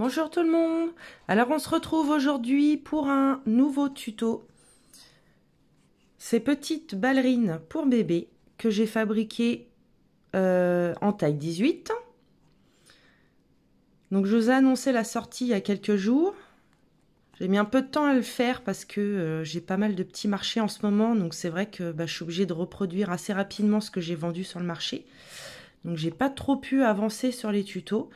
Bonjour tout le monde. Alors on se retrouve aujourd'hui pour un nouveau tuto. Ces petites ballerines pour bébé que j'ai fabriquées en taille 18. Donc je vous ai annoncé la sortie il y a quelques jours. J'ai mis un peu de temps à le faire parce que j'ai pas mal de petits marchés en ce moment. Donc c'est vrai que je suis obligée de reproduire assez rapidement ce que j'ai vendu sur le marché. Donc j'ai pas trop pu avancer sur les tutos.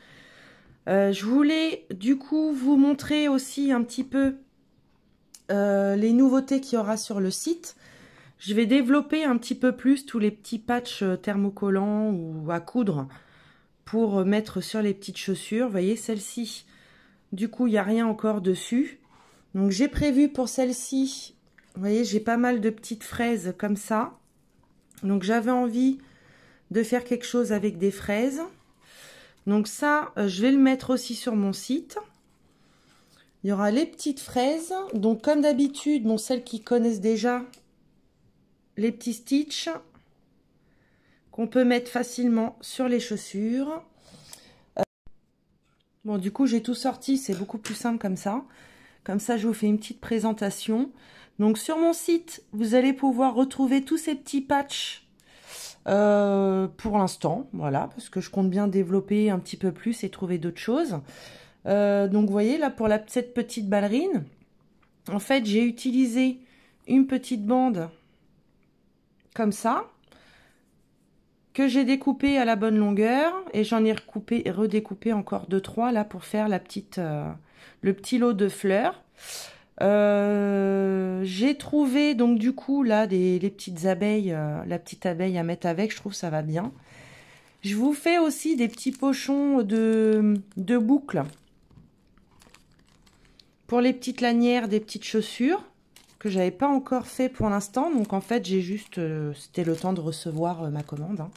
Je voulais du coup vous montrer aussi un petit peu les nouveautés qu'il y aura sur le site. Je vais développer un petit peu plus tous les petits patchs thermocollants ou à coudre pour mettre sur les petites chaussures. Vous voyez, celle-ci, du coup, il n'y a rien encore dessus. Donc, j'ai prévu pour celle-ci, vous voyez, j'ai pas mal de petites fraises comme ça. Donc, j'avais envie de faire quelque chose avec des fraises. Donc ça, je vais le mettre aussi sur mon site. Il y aura les petites fraises. Donc comme d'habitude, bon, celles qui connaissent déjà, les petits stitches qu'on peut mettre facilement sur les chaussures. Bon, du coup, j'ai tout sorti. C'est beaucoup plus simple comme ça. Comme ça, je vous fais une petite présentation. Donc sur mon site, vous allez pouvoir retrouver tous ces petits patchs pour l'instant, voilà, parce que je compte bien développer un petit peu plus et trouver d'autres choses. Donc vous voyez là pour cette petite ballerine, en fait j'ai utilisé une petite bande comme ça que j'ai découpée à la bonne longueur et j'en ai redécoupé encore 2-3 là pour faire la petite, le petit lot de fleurs. J'ai trouvé donc du coup là les petites abeilles, la petite abeille à mettre avec, je trouve ça va bien. Je vous fais aussi des petits pochons de boucles pour les petites lanières des petites chaussures que j'avais pas encore fait pour l'instant. Donc en fait j'ai juste, c'était le temps de recevoir ma commande. Hein.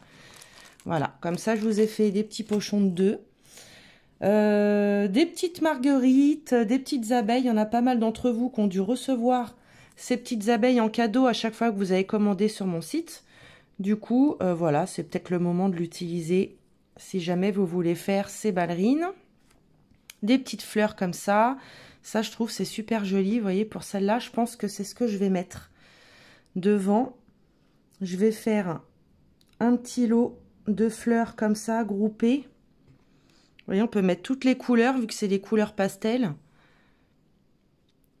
Voilà, comme ça je vous ai fait des petits pochons de 2. Des petites marguerites, des petites abeilles. Il y en a pas mal d'entre vous qui ont dû recevoir ces petites abeilles en cadeau à chaque fois que vous avez commandé sur mon site. Du coup, voilà, c'est peut-être le moment de l'utiliser si jamais vous voulez faire ces ballerines. Des petites fleurs comme ça. Ça, je trouve, c'est super joli. Vous voyez, pour celle-là, je pense que c'est ce que je vais mettre devant. Je vais faire un petit lot de fleurs comme ça, groupées. Vous voyez, on peut mettre toutes les couleurs, vu que c'est des couleurs pastel.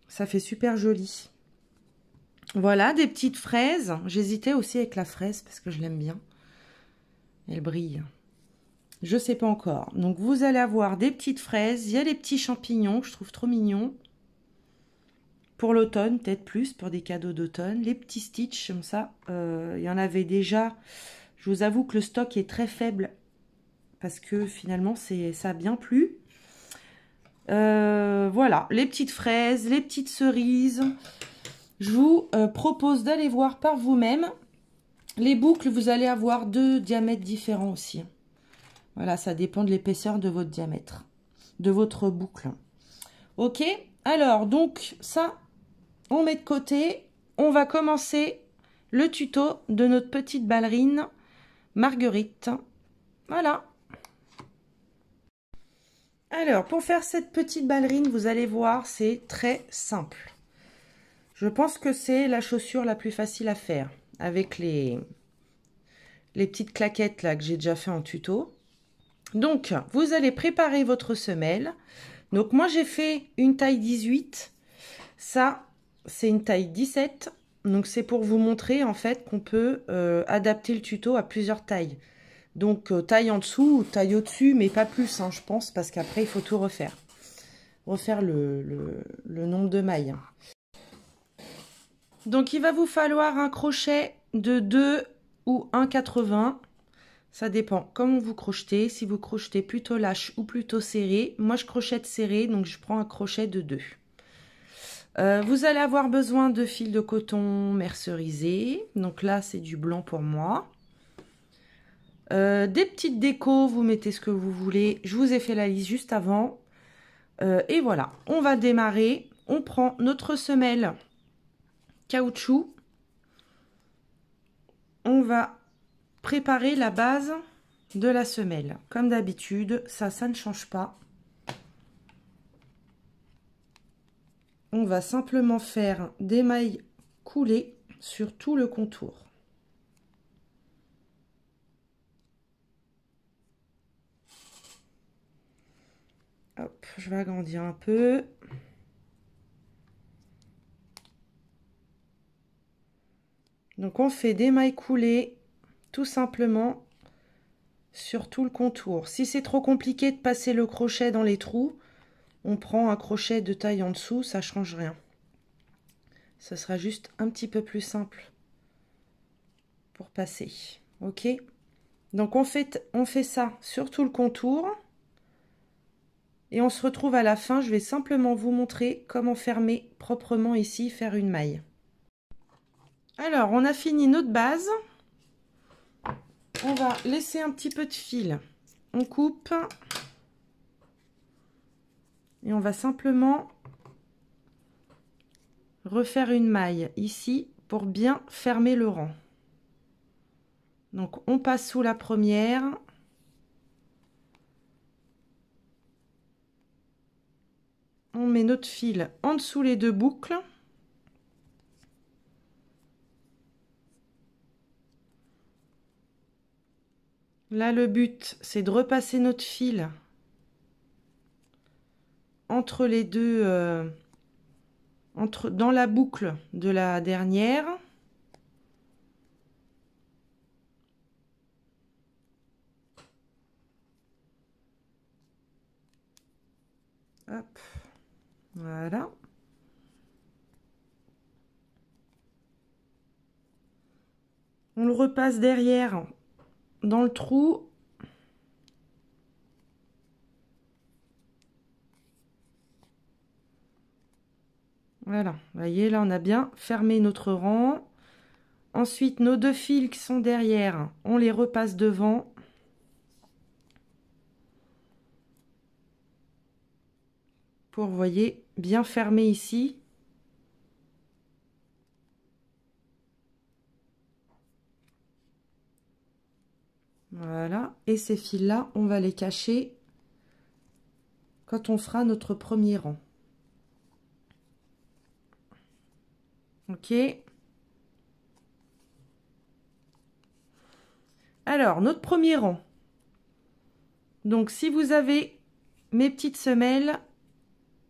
Ça fait super joli. Voilà, des petites fraises. J'hésitais aussi avec la fraise, parce que je l'aime bien. Elle brille. Je sais pas encore. Donc, vous allez avoir des petites fraises. Il y a les petits champignons, que je trouve trop mignons. Pour l'automne, peut-être plus, pour des cadeaux d'automne. Les petits stitches, comme ça. Il y en avait déjà. Je vous avoue que le stock est très faible. Parce que finalement, ça a bien plu. Voilà, les petites fraises, les petites cerises. Je vous propose d'aller voir par vous-même. Les boucles, vous allez avoir 2 diamètres différents aussi. Voilà, ça dépend de l'épaisseur de votre diamètre, de votre boucle. Ok, alors donc ça, on met de côté. On va commencer le tuto de notre petite ballerine Marguerite. Voilà. Alors, pour faire cette petite ballerine, vous allez voir, c'est très simple. Je pense que c'est la chaussure la plus facile à faire avec les petites claquettes là que j'ai déjà fait en tuto. Donc, vous allez préparer votre semelle. Donc, moi, j'ai fait une taille 18. Ça, c'est une taille 17. Donc, c'est pour vous montrer, en fait, qu'on peut adapter le tuto à plusieurs tailles. Donc, taille en dessous ou taille au-dessus, mais pas plus, hein, je pense, parce qu'après, il faut tout refaire. Refaire le nombre de mailles. Donc, il va vous falloir un crochet de 2 ou 1,80. Ça dépend comment vous crochetez. Si vous crochetez plutôt lâche ou plutôt serré. Moi, je crochette serré, donc je prends un crochet de 2. Vous allez avoir besoin de fil de coton mercerisé. Donc là, c'est du blanc pour moi. Des petites décos, vous mettez ce que vous voulez. Je vous ai fait la liste juste avant. Et voilà, on va démarrer. On prend notre semelle caoutchouc. On va préparer la base de la semelle. Comme d'habitude, ça ne change pas. on va simplement faire des mailles coulées sur tout le contour. Hop, je vais agrandir un peu. Donc on fait des mailles coulées tout simplement sur tout le contour. Si c'est trop compliqué de passer le crochet dans les trous, on prend un crochet de taille en dessous, ça change rien. Ce sera juste un petit peu plus simple pour passer. Ok? Donc on fait ça sur tout le contour. Et on se retrouve à la fin. Je vais simplement vous montrer comment fermer proprement ici, faire une maille. Alors, on a fini notre base. On va laisser un petit peu de fil. On coupe. Et on va simplement refaire une maille ici pour bien fermer le rang. Donc, on passe sous la première. On met notre fil en dessous les deux boucles. Là, le but, c'est de repasser notre fil entre les deux, dans la boucle de la dernière. Hop, voilà. On le repasse derrière dans le trou. Voilà, vous voyez, là on a bien fermé notre rang. Ensuite, nos deux fils qui sont derrière, on les repasse devant. Pour, vous voyez, bien fermer ici. Voilà, et ces fils-là, on va les cacher quand on fera notre premier rang. Ok. Alors, notre premier rang. Donc, si vous avez mes petites semelles,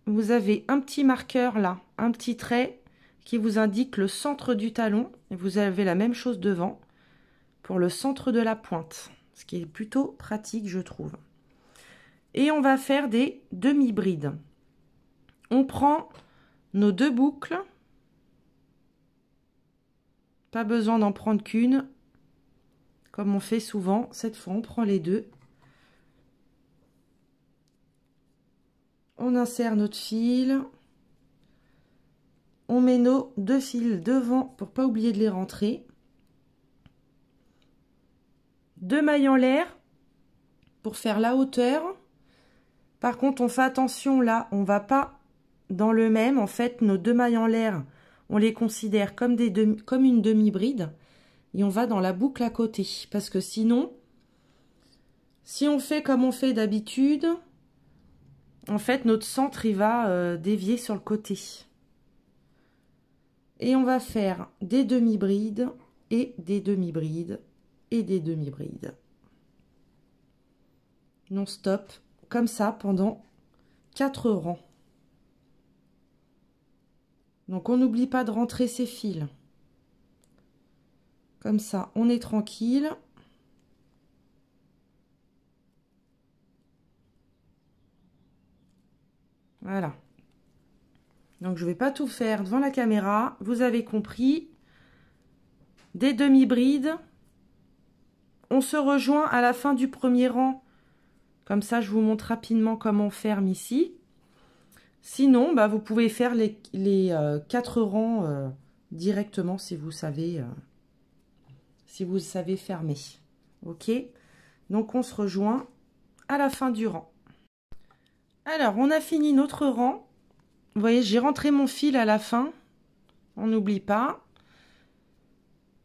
vous avez un petit marqueur là, un petit trait qui vous indique le centre du talon. Et vous avez la même chose devant pour le centre de la pointe, ce qui est plutôt pratique, je trouve. Et on va faire des demi-brides. On prend nos deux boucles. Pas besoin d'en prendre qu'une, comme on fait souvent. Cette fois, on prend les deux. On insère notre fil. On met nos deux fils devant pour pas oublier de les rentrer. Deux mailles en l'air pour faire la hauteur. Par contre, on fait attention là, on va pas dans le même. En fait, nos deux mailles en l'air, on les considère comme, comme une demi-bride. Et on va dans la boucle à côté. Parce que sinon, si on fait comme on fait d'habitude, en fait, notre centre, il va dévier sur le côté. Et on va faire des demi-brides et des demi-brides et des demi-brides. Non-stop, comme ça, pendant 4 rangs. Donc, on n'oublie pas de rentrer ses fils. Comme ça, on est tranquille. Voilà. Donc, je ne vais pas tout faire devant la caméra. Vous avez compris. Des demi-brides. On se rejoint à la fin du premier rang. Comme ça, je vous montre rapidement comment on ferme ici. Sinon, bah, vous pouvez faire les 4 rangs directement si vous savez fermer. Ok? Donc, on se rejoint à la fin du rang. Alors, on a fini notre rang. Vous voyez, j'ai rentré mon fil à la fin. On n'oublie pas.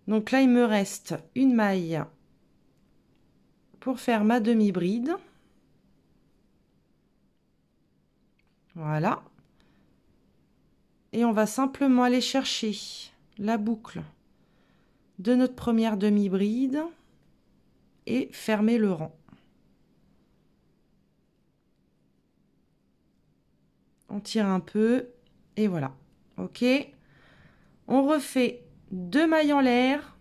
Donc là, il me reste une maille pour faire ma demi-bride. Voilà. Et on va simplement aller chercher la boucle de notre première demi-bride et fermer le rang. On tire un peu et voilà. Ok. On refait 2 mailles en l'air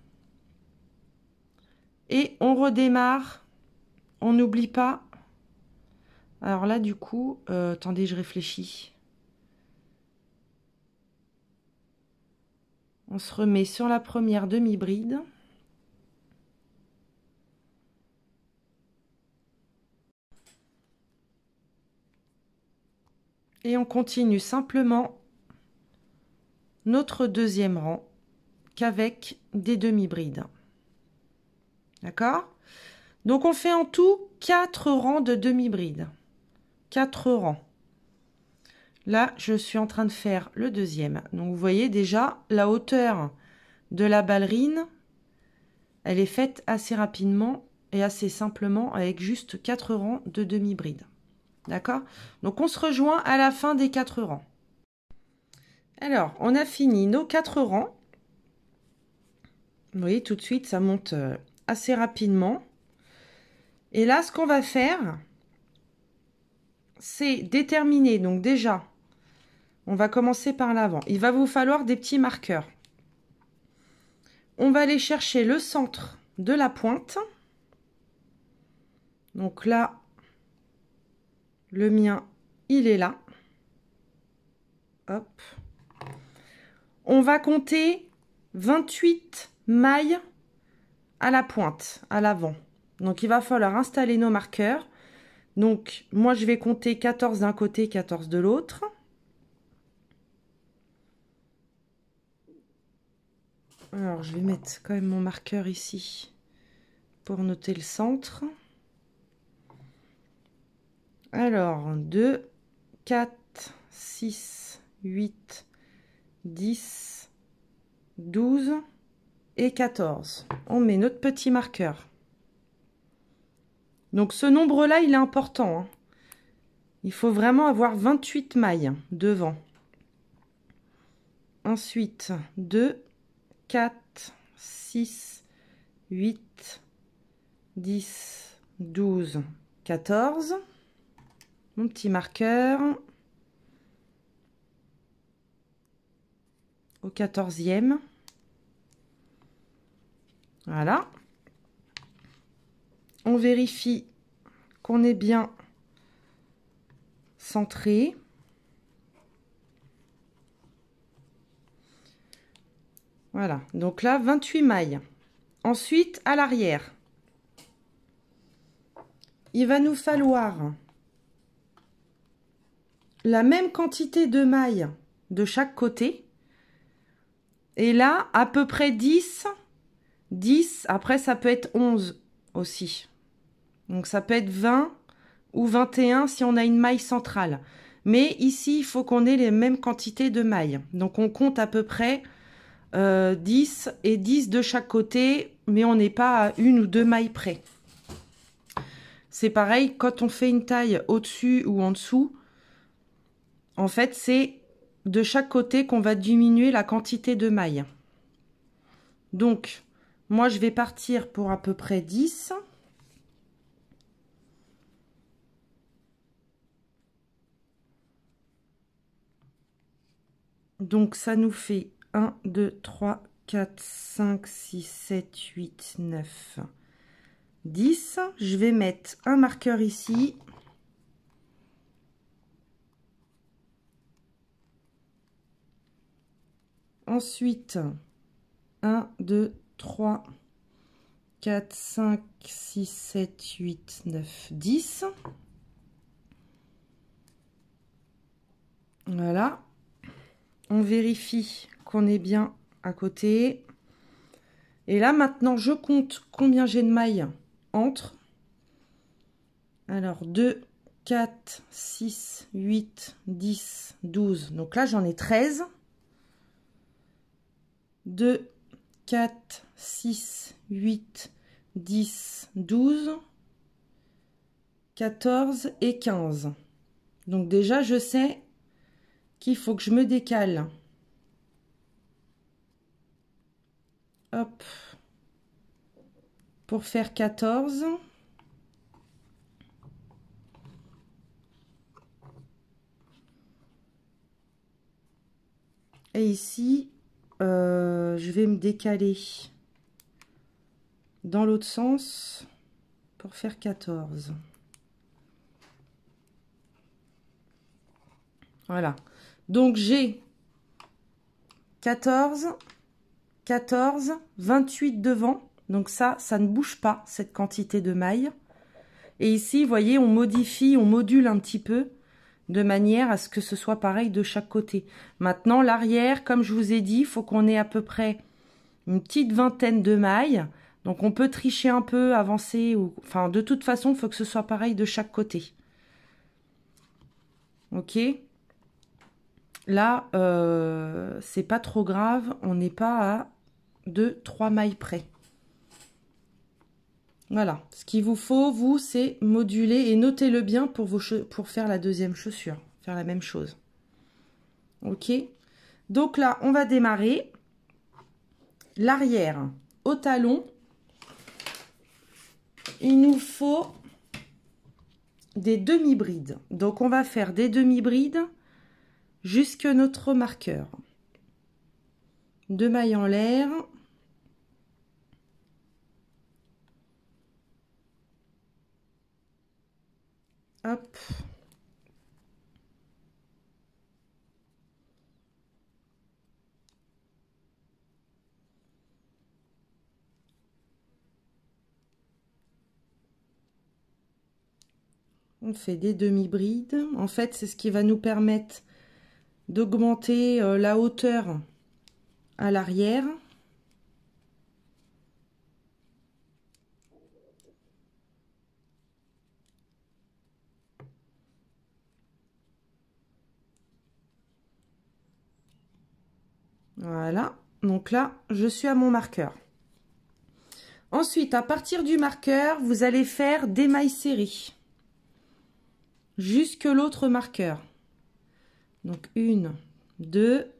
et on redémarre. On n'oublie pas. Alors là, du coup, attendez, je réfléchis. On se remet sur la première demi-bride. Et on continue simplement notre deuxième rang qu'avec des demi-brides. D'accord? Donc on fait en tout 4 rangs de demi-brides. 4 rangs. Là, je suis en train de faire le deuxième. Donc vous voyez déjà la hauteur de la ballerine, elle est faite assez rapidement et assez simplement avec juste 4 rangs de demi-brides. D'accord? Donc on se rejoint à la fin des 4 rangs. Alors, on a fini nos 4 rangs. Vous voyez, tout de suite, ça monte assez rapidement. Et là, ce qu'on va faire, c'est déterminer. Donc déjà, on va commencer par l'avant. Il va vous falloir des petits marqueurs. On va aller chercher le centre de la pointe. Donc là, le mien, il est là. Hop. On va compter 28 mailles à la pointe, à l'avant. Donc, il va falloir installer nos marqueurs. Donc, moi, je vais compter 14 d'un côté, 14 de l'autre. Alors, je vais mettre quand même mon marqueur ici pour noter le centre. Alors, 2, 4, 6, 8, 10, 12 et 14. On met notre petit marqueur. Donc, ce nombre-là, il est important, hein. Il faut vraiment avoir 28 mailles devant. Ensuite, 2, 4, 6, 8, 10, 12, 14. Mon petit marqueur. Au 14e. Voilà. On vérifie qu'on est bien centré. Voilà, donc là, 28 mailles. Ensuite, à l'arrière, il va nous falloir la même quantité de mailles de chaque côté. Et là, à peu près 10. 10, après, ça peut être 11 aussi. Donc, ça peut être 20 ou 21 si on a une maille centrale. Mais ici, il faut qu'on ait les mêmes quantités de mailles. Donc, on compte à peu près 10 et 10 de chaque côté, mais on n'est pas à 1 ou 2 mailles près. C'est pareil, quand on fait une taille au-dessus ou en dessous, en fait, c'est de chaque côté qu'on va diminuer la quantité de mailles. Donc, moi, je vais partir pour à peu près 10. Donc, ça nous fait 1, 2, 3, 4, 5, 6, 7, 8, 9, 10. Je vais mettre un marqueur ici. Ensuite, 1, 2, 3, 4, 5, 6, 7, 8, 9, 10. Voilà. On vérifie qu'on est bien à côté. Et là, maintenant, je compte combien j'ai de mailles entre. Alors, 2, 4, 6, 8, 10, 12. Donc là, j'en ai 13. 2, 4, 6, 8, 10, 12, 14 et 15. Donc déjà, je sais qu'il faut que je me décale Hop. Pour faire 14. Et ici, je vais me décaler dans l'autre sens pour faire 14. Voilà. Donc, j'ai 14, 14, 28 devant. Donc ça ne bouge pas, cette quantité de mailles. Et ici, vous voyez, on modifie, on module un petit peu de manière à ce que ce soit pareil de chaque côté. Maintenant, l'arrière, comme je vous ai dit, il faut qu'on ait à peu près une petite vingtaine de mailles. Donc, on peut tricher un peu, avancer. Enfin, de toute façon, il faut que ce soit pareil de chaque côté. Ok. Là, c'est pas trop grave. On n'est pas à 2-3 mailles près. Voilà. Ce qu'il vous faut, vous, c'est moduler. Et notez-le bien pour faire la deuxième chaussure. Faire la même chose. Ok. Donc là, on va démarrer. L'arrière au talon. Il nous faut des demi-brides. Donc, on va faire des demi-brides jusque notre marqueur. 2 mailles en l'air. Hop. On fait des demi-brides. En fait, c'est ce qui va nous permettre d'augmenter la hauteur à l'arrière. Voilà. Donc là, je suis à mon marqueur. Ensuite, à partir du marqueur, vous allez faire des mailles serrées jusque l'autre marqueur. Donc, 1, 2.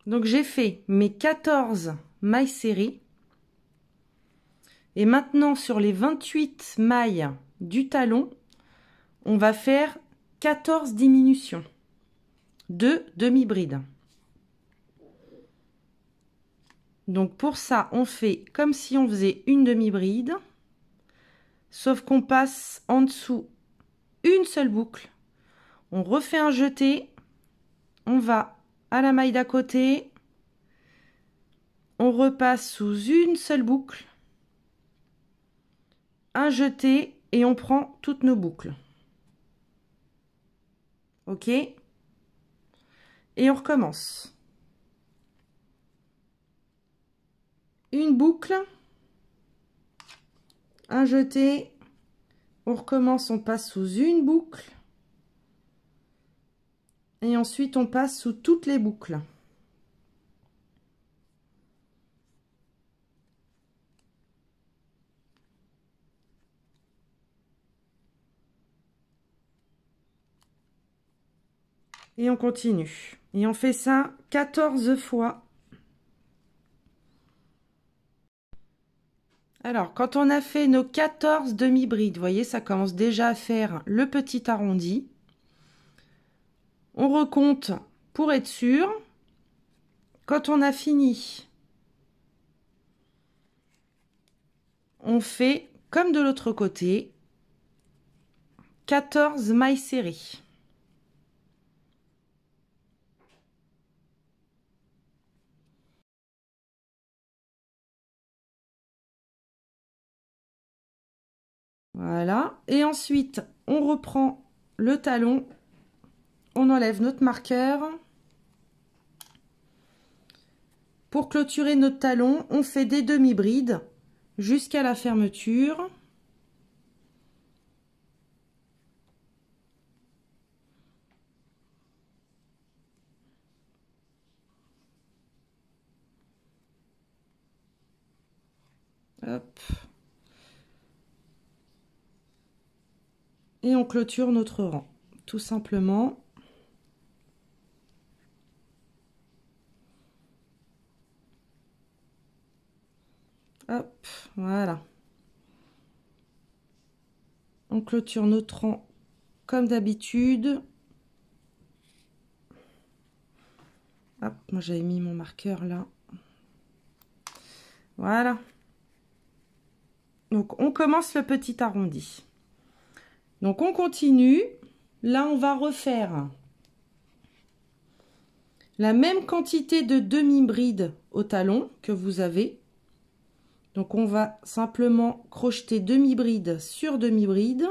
Donc, j'ai fait mes 14 mailles serrées. Et maintenant, sur les 28 mailles du talon, on va faire 14 diminutions de demi-bride. Donc, pour ça, on fait comme si on faisait une demi-bride, sauf qu'on passe en dessous une seule boucle. On refait un jeté, on va à la maille d'à côté, on repasse sous une seule boucle, un jeté et on prend toutes nos boucles. Ok? Et on recommence. Une boucle, un jeté, on recommence, on passe sous une boucle et ensuite on passe sous toutes les boucles. Et on continue. Et on fait ça 14 fois. Alors, quand on a fait nos 14 demi-brides, vous voyez, ça commence déjà à faire le petit arrondi. On recompte pour être sûr. Quand on a fini, on fait comme de l'autre côté, 14 mailles serrées. Voilà. Et ensuite, on reprend le talon. On enlève notre marqueur. Pour clôturer notre talon, on fait des demi-brides jusqu'à la fermeture. Hop. Et on clôture notre rang, tout simplement. Hop, voilà. On clôture notre rang comme d'habitude. Hop, moi j'avais mis mon marqueur là. Voilà. Donc on commence le petit arrondi. Donc on continue. Là on va refaire la même quantité de demi-bride au talon que vous avez. Donc on va simplement crocheter demi-bride sur demi-bride.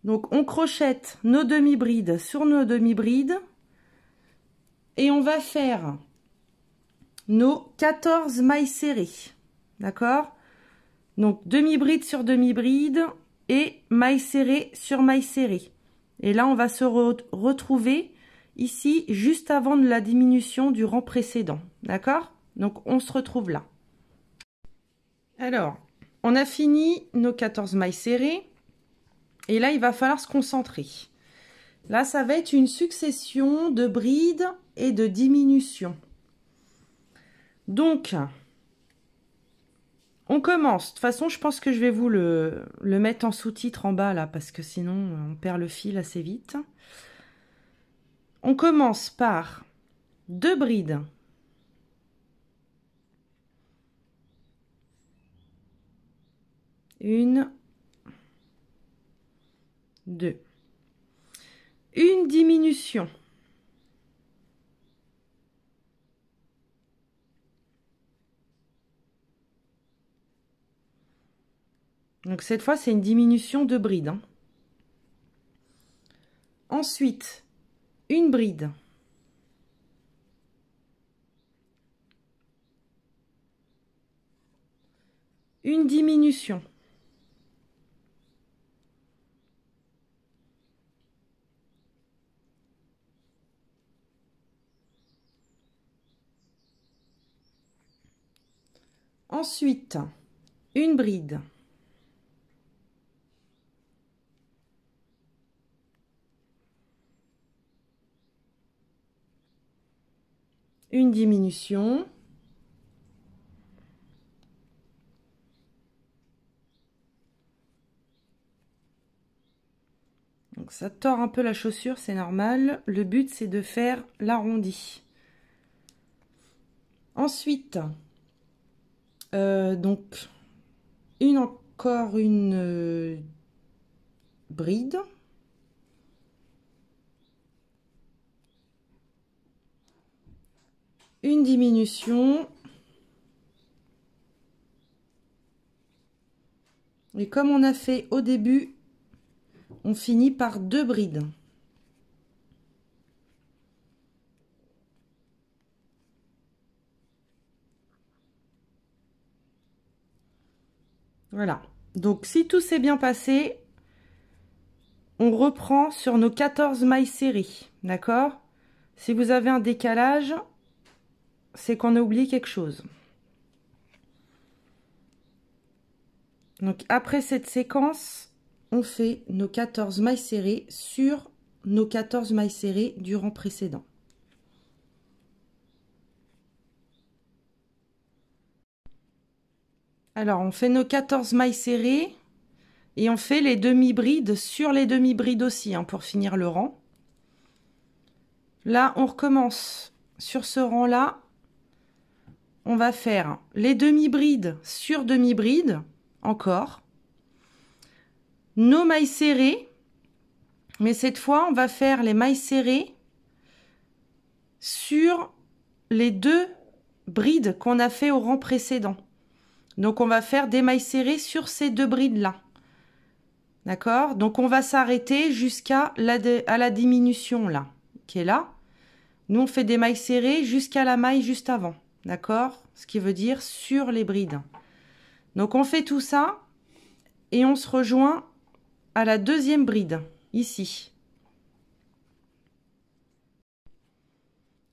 Donc on crochette nos demi-brides sur nos demi-brides et on va faire nos 14 mailles serrées. D'accord? Donc demi-bride sur demi-bride et maille serrée sur maille serrée. Et là on va se retrouver ici juste avant de la diminution du rang précédent. D'accord? Donc on se retrouve là. Alors, on a fini nos 14 mailles serrées. Et là, il va falloir se concentrer. Là, ça va être une succession de brides et de diminutions. Donc, on commence. De toute façon, je pense que je vais vous le mettre en sous-titre en bas, là, parce que sinon, on perd le fil assez vite. On commence par 2 brides. Une, 2. Une diminution. Donc cette fois, c'est une diminution de bride. Hein. Ensuite, une bride. Une diminution. Ensuite, une bride. Une diminution. Donc ça tord un peu la chaussure, c'est normal. Le but, c'est de faire l'arrondi. Ensuite, donc, encore une bride. Une diminution. Et comme on a fait au début, on finit par 2 brides. Voilà. Donc, si tout s'est bien passé, on reprend sur nos 14 mailles serrées. D'accord? Si vous avez un décalage, c'est qu'on a oublié quelque chose. Donc, après cette séquence, on fait nos 14 mailles serrées sur nos 14 mailles serrées du rang précédent. Alors, on fait nos 14 mailles serrées et on fait les demi-brides sur les demi-brides aussi hein, pour finir le rang. Là, on recommence sur ce rang-là. On va faire les demi-brides sur demi-brides, encore. Nos mailles serrées, mais cette fois, on va faire les mailles serrées sur les 2 brides qu'on a fait au rang précédent. Donc, on va faire des mailles serrées sur ces 2 brides-là. D'accord? Donc, on va s'arrêter jusqu'à la diminution, là, qui est là. Nous, on fait des mailles serrées jusqu'à la maille juste avant. D'accord? Ce qui veut dire sur les brides. Donc, on fait tout ça et on se rejoint à la 2e bride, ici.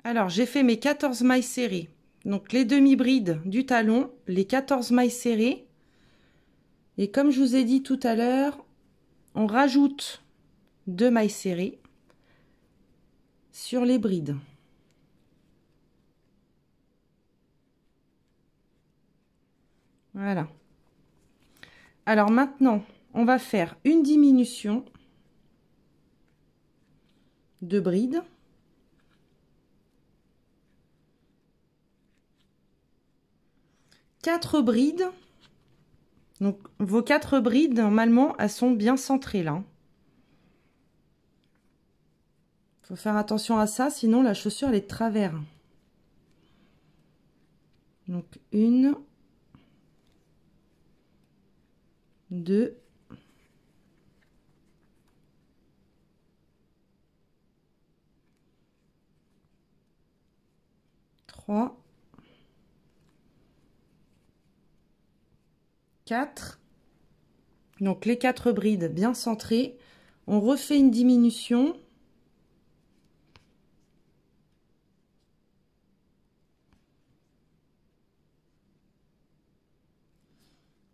Alors, j'ai fait mes 14 mailles serrées. Donc, les demi-brides du talon, les 14 mailles serrées. Et comme je vous ai dit tout à l'heure, on rajoute 2 mailles serrées sur les brides. Voilà. Alors maintenant, on va faire une diminution de bride. Quatre brides. Donc vos 4 brides, normalement, elles sont bien centrées là. Faut faire attention à ça, sinon la chaussure elle est de travers. Donc 1, 2, 3, 4. Donc les 4 brides bien centrées. On refait une diminution.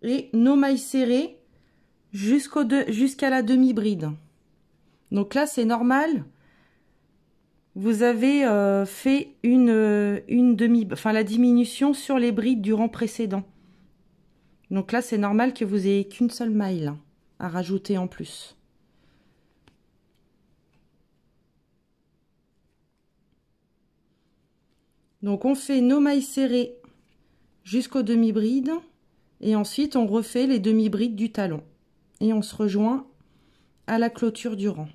Et nos mailles serrées jusqu'à la demi-bride. Donc là, c'est normal. Vous avez fait la diminution sur les brides du rang précédent. Donc là, c'est normal que vous ayez qu'une seule maille là, à rajouter en plus. Donc on fait nos mailles serrées jusqu'aux demi-brides et ensuite on refait les demi-brides du talon. Et on se rejoint à la clôture du rang.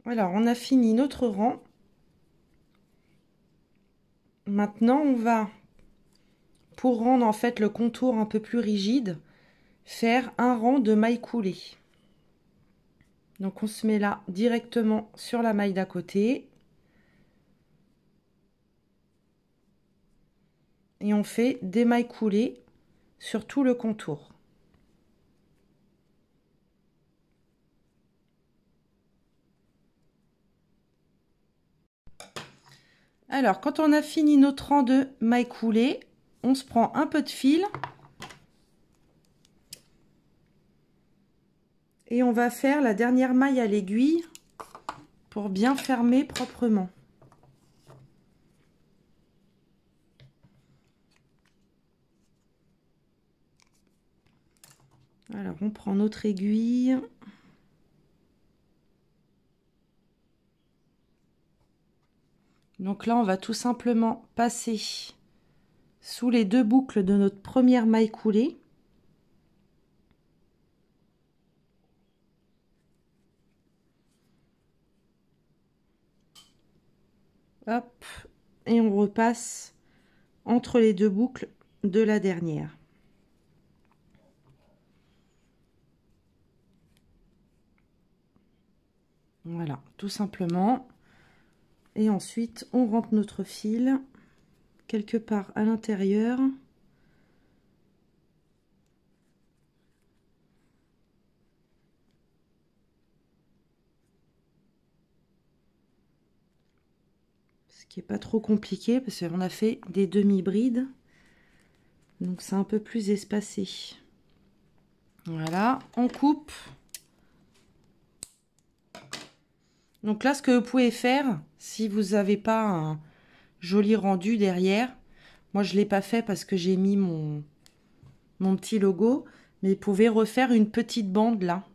Alors on a fini notre rang. Maintenant on va, pour rendre en fait le contour un peu plus rigide, faire un rang de mailles coulées. Donc on se met là directement sur la maille d'à côté. Et on fait des mailles coulées sur tout le contour. Alors, quand on a fini notre rang de mailles coulées, on se prend un peu de fil et on va faire la dernière maille à l'aiguille pour bien fermer proprement. Alors, on prend notre aiguille. Donc là, on va tout simplement passer sous les 2 boucles de notre première maille coulée. Hop, et on repasse entre les 2 boucles de la dernière. Voilà, tout simplement. Et ensuite, on rentre notre fil quelque part à l'intérieur. Ce qui n'est pas trop compliqué parce qu'on a fait des demi-brides. Donc c'est un peu plus espacé. Voilà, on coupe. Donc là, ce que vous pouvez faire, si vous n'avez pas un joli rendu derrière, moi je ne l'ai pas fait parce que j'ai mis mon petit logo, mais vous pouvez refaire une petite bande là.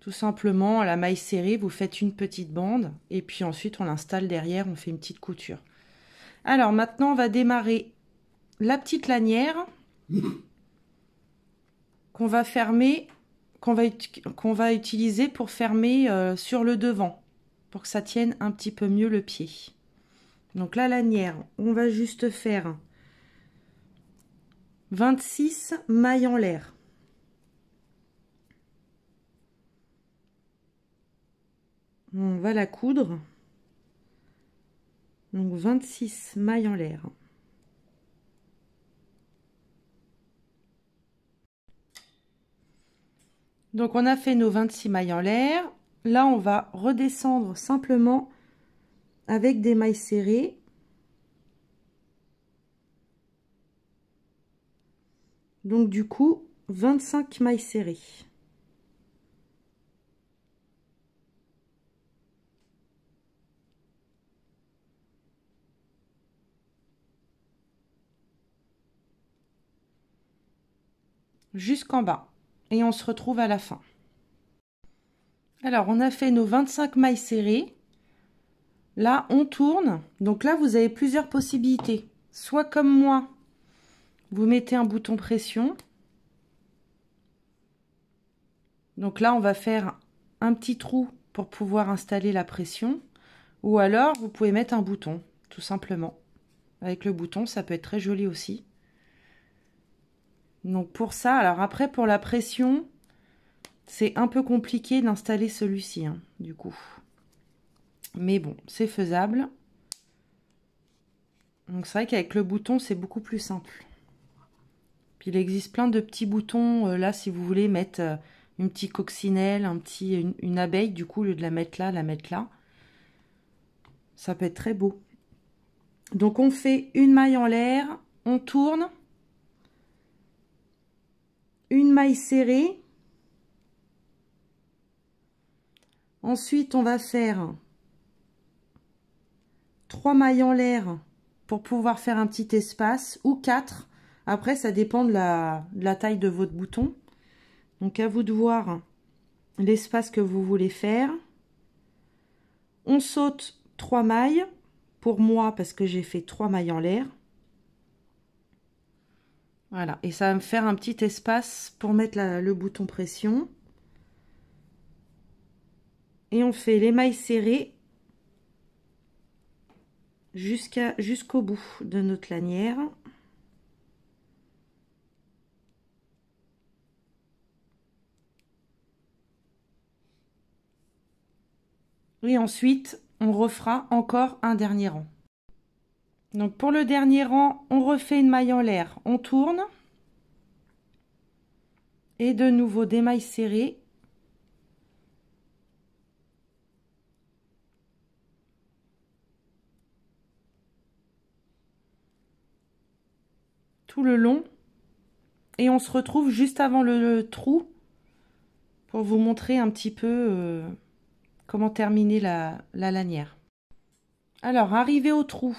Tout simplement, à la maille serrée, vous faites une petite bande et puis ensuite on l'installe derrière, on fait une petite couture. Alors maintenant, on va démarrer la petite lanière qu'on va fermer, qu'on va utiliser pour fermer sur le devant, pour que ça tienne un petit peu mieux le pied. Donc la lanière, on va juste faire 26 mailles en l'air. On va la coudre. Donc 26 mailles en l'air. Donc on a fait nos 26 mailles en l'air. Là on va redescendre simplement avec des mailles serrées. Donc du coup 25 mailles serrées. jusqu'en bas. Et on se retrouve à la fin. Alors, on a fait nos 25 mailles serrées. Là, on tourne. Donc là, vous avez plusieurs possibilités. Soit comme moi, vous mettez un bouton pression. Donc là, on va faire un petit trou pour pouvoir installer la pression. Ou alors, vous pouvez mettre un bouton, tout simplement. Avec le bouton, ça peut être très joli aussi. Donc pour ça, alors après, pour la pression, c'est un peu compliqué d'installer celui-ci, hein, du coup. Mais bon, c'est faisable. Donc c'est vrai qu'avec le bouton, c'est beaucoup plus simple. Puis il existe plein de petits boutons, là, si vous voulez mettre une petite coccinelle, une abeille, du coup, au lieu de la mettre là. Ça peut être très beau. Donc on fait une maille en l'air, on tourne, une maille serrée. Ensuite, on va faire 3 mailles en l'air pour pouvoir faire un petit espace, ou 4. Après, ça dépend de la taille de votre bouton. Donc, à vous de voir l'espace que vous voulez faire. On saute 3 mailles, pour moi, parce que j'ai fait 3 mailles en l'air. Voilà, et ça va me faire un petit espace pour mettre le bouton pression. Et on fait les mailles serrées jusqu'au bout de notre lanière. Et ensuite, on refera encore un dernier rang. Donc pour le dernier rang, on refait une maille en l'air, on tourne. Et de nouveau des mailles serrées. Tout le long. Et on se retrouve juste avant le trou pour vous montrer un petit peu comment terminer la lanière. Alors, arrivé au trou,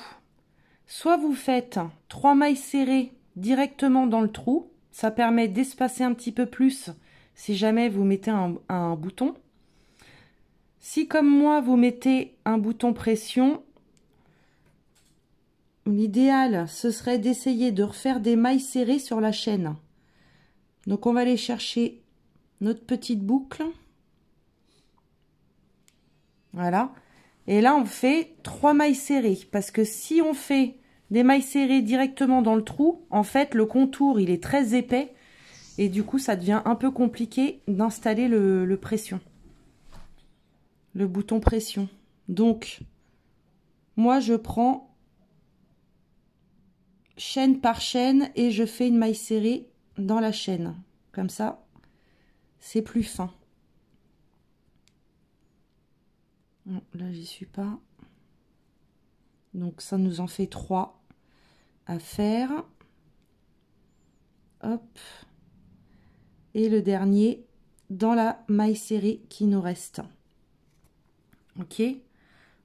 soit vous faites 3 mailles serrées directement dans le trou. Ça permet d'espacer un petit peu plus si jamais vous mettez un bouton. Si comme moi, vous mettez un bouton pression, l'idéal, ce serait d'essayer de refaire des mailles serrées sur la chaîne. Donc, on va aller chercher notre petite boucle. Voilà. Et là, on fait 3 mailles serrées. Parce que si on fait des mailles serrées directement dans le trou, en fait, le contour, il est très épais. Et du coup, ça devient un peu compliqué d'installer le pression. Le bouton pression. Donc, moi, je prends chaîne par chaîne et je fais une maille serrée dans la chaîne. Comme ça, c'est plus fin. Non, là, j'y suis pas. Donc, ça nous en fait 3 à faire. Hop. Et le dernier dans la maille serrée qui nous reste. Ok.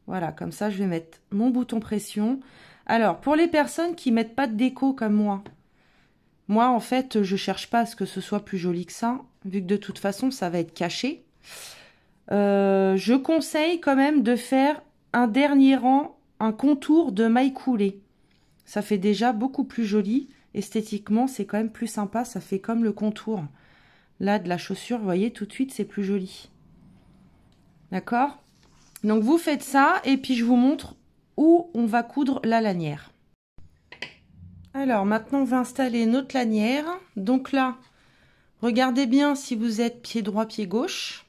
Voilà, comme ça, je vais mettre mon bouton pression. Alors, pour les personnes qui mettent pas de déco comme moi, en fait, je cherche pas à ce que ce soit plus joli que ça, vu que de toute façon, ça va être caché. Je conseille quand même de faire un dernier rang, un contour de maille coulée. Ça fait déjà beaucoup plus joli. Esthétiquement, c'est quand même plus sympa. Ça fait comme le contour là de la chaussure. Vous voyez, tout de suite, c'est plus joli. D'accord? Donc, vous faites ça et puis je vous montre où on va coudre la lanière. Alors, maintenant, on va installer notre lanière. Donc là, regardez bien si vous êtes pied droit, pied gauche.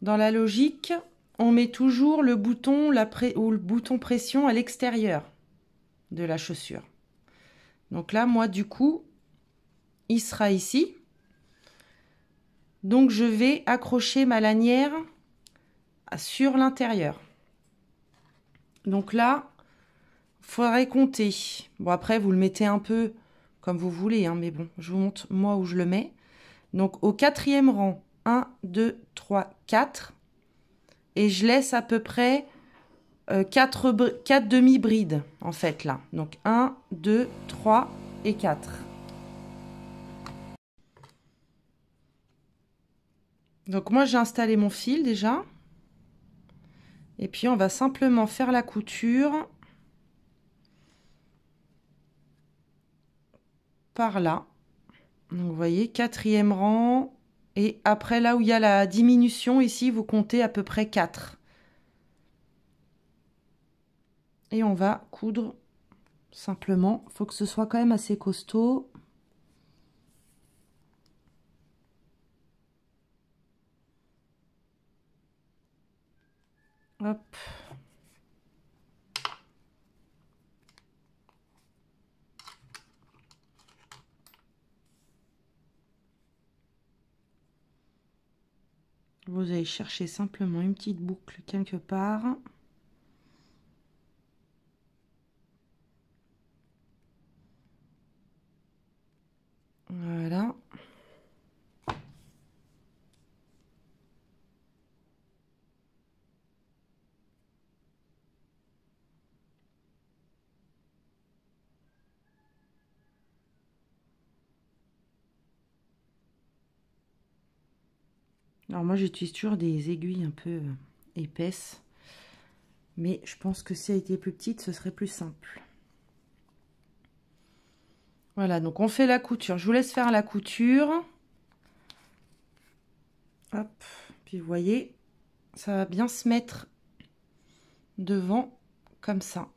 Dans la logique, on met toujours le bouton, ou le bouton pression à l'extérieur de la chaussure. Donc là, moi, du coup, il sera ici. Donc, je vais accrocher ma lanière sur l'intérieur. Donc là, il faudrait compter. Bon, après, vous le mettez un peu comme vous voulez, hein, mais bon, je vous montre moi où je le mets. Donc, au 4e rang, 1, 2, 3, 4. Et je laisse à peu près 4 demi-brides, en fait, là. Donc, 1, 2, 3 et 4. Donc moi j'ai installé mon fil déjà. Et puis on va simplement faire la couture par là. Donc vous voyez, 4e rang. Et après là où il y a la diminution, ici vous comptez à peu près 4. Et on va coudre simplement. Il faut que ce soit quand même assez costaud. Hop. Vous allez chercher simplement une petite boucle quelque part. Voilà. Alors moi j'utilise toujours des aiguilles un peu épaisses. Mais je pense que si elle était plus petite, ce serait plus simple. Voilà, donc on fait la couture. Je vous laisse faire la couture. Hop, puis vous voyez, ça va bien se mettre devant, comme ça.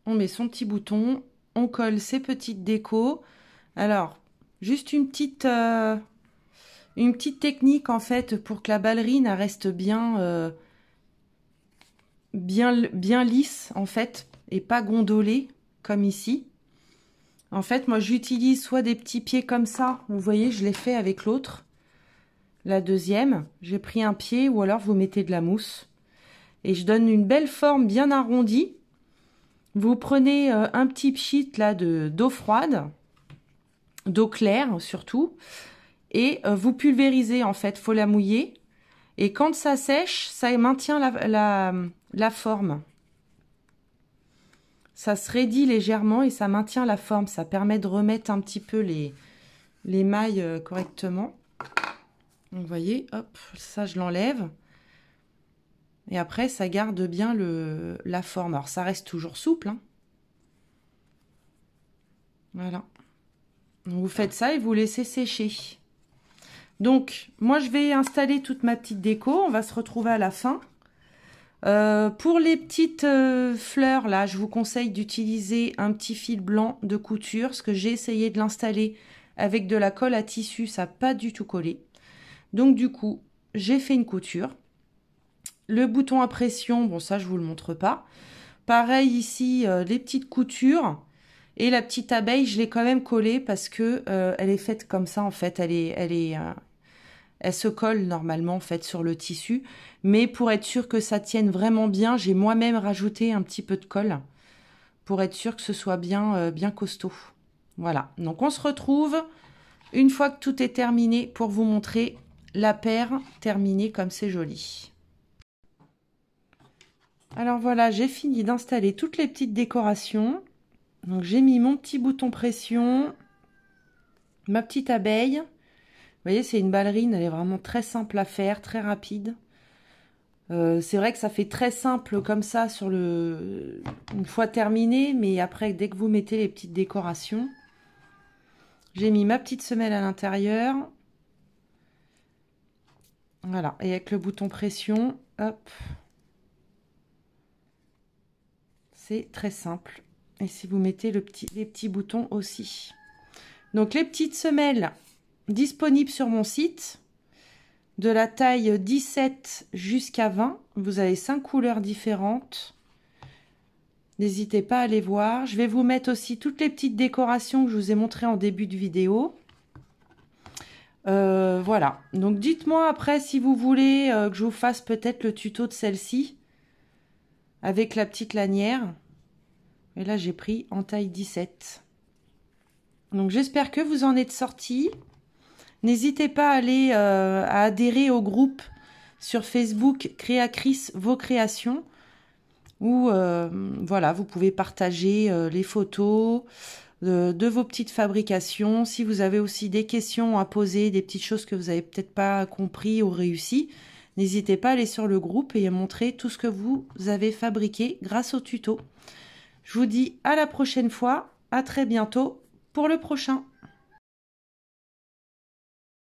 On met son petit bouton, on colle ses petites décos. Alors, juste une petite technique en fait pour que la ballerine elle reste bien, bien lisse en fait et pas gondolée comme ici. En fait, moi j'utilise soit des petits pieds comme ça, vous voyez, je l'ai fait avec l'autre. La deuxième, j'ai pris un pied ou alors vous mettez de la mousse. Et je donne une belle forme bien arrondie. Vous prenez un petit pchit là d'eau froide, d'eau claire surtout, et vous pulvérisez en fait, faut la mouiller. Et quand ça sèche, ça maintient la forme. Ça se raidit légèrement et ça maintient la forme. Ça permet de remettre un petit peu les mailles correctement. Donc, vous voyez, hop, ça je l'enlève. Et après, ça garde bien la forme. Alors, ça reste toujours souple. Hein. Voilà. Donc, vous faites ça et vous laissez sécher. Donc, moi, je vais installer toute ma petite déco. On va se retrouver à la fin. Pour les petites fleurs, là, je vous conseille d'utiliser un petit fil blanc de couture. Parce que j'ai essayé de l'installer avec de la colle à tissu. Ça n'a pas du tout collé. Donc, du coup, j'ai fait une couture. Le bouton à pression, bon ça je vous le montre pas. Pareil ici, les petites coutures. Et la petite abeille, je l'ai quand même collée parce que elle est faite comme ça en fait. Elle se colle normalement en fait sur le tissu. Mais pour être sûr que ça tienne vraiment bien, j'ai moi-même rajouté un petit peu de colle. Pour être sûr que ce soit bien, bien costaud. Voilà, donc on se retrouve une fois que tout est terminé pour vous montrer la paire terminée comme c'est joli. Alors voilà, j'ai fini d'installer toutes les petites décorations. Donc j'ai mis mon petit bouton pression, ma petite abeille. Vous voyez, c'est une ballerine, elle est vraiment très simple à faire, très rapide. C'est vrai que ça fait très simple comme ça une fois terminé, mais après, dès que vous mettez les petites décorations, j'ai mis ma petite semelle à l'intérieur. Voilà, et avec le bouton pression, hop. C'est très simple. Et si vous mettez les petits boutons aussi. Donc les petites semelles disponibles sur mon site. De la taille 17 jusqu'à 20. Vous avez 5 couleurs différentes. N'hésitez pas à les voir. Je vais vous mettre aussi toutes les petites décorations que je vous ai montrées en début de vidéo. Voilà. Donc dites-moi après si vous voulez que je vous fasse peut-être le tuto de celle-ci. Avec la petite lanière. Et là, j'ai pris en taille 17. Donc, j'espère que vous en êtes sortis. N'hésitez pas à aller à adhérer au groupe sur Facebook Créatrice Vos Créations. Où, voilà, vous pouvez partager les photos, de vos petites fabrications. Si vous avez aussi des questions à poser, des petites choses que vous n'avez peut-être pas compris ou réussi, n'hésitez pas à aller sur le groupe et à montrer tout ce que vous avez fabriqué grâce au tuto. Je vous dis à la prochaine fois, à très bientôt pour le prochain.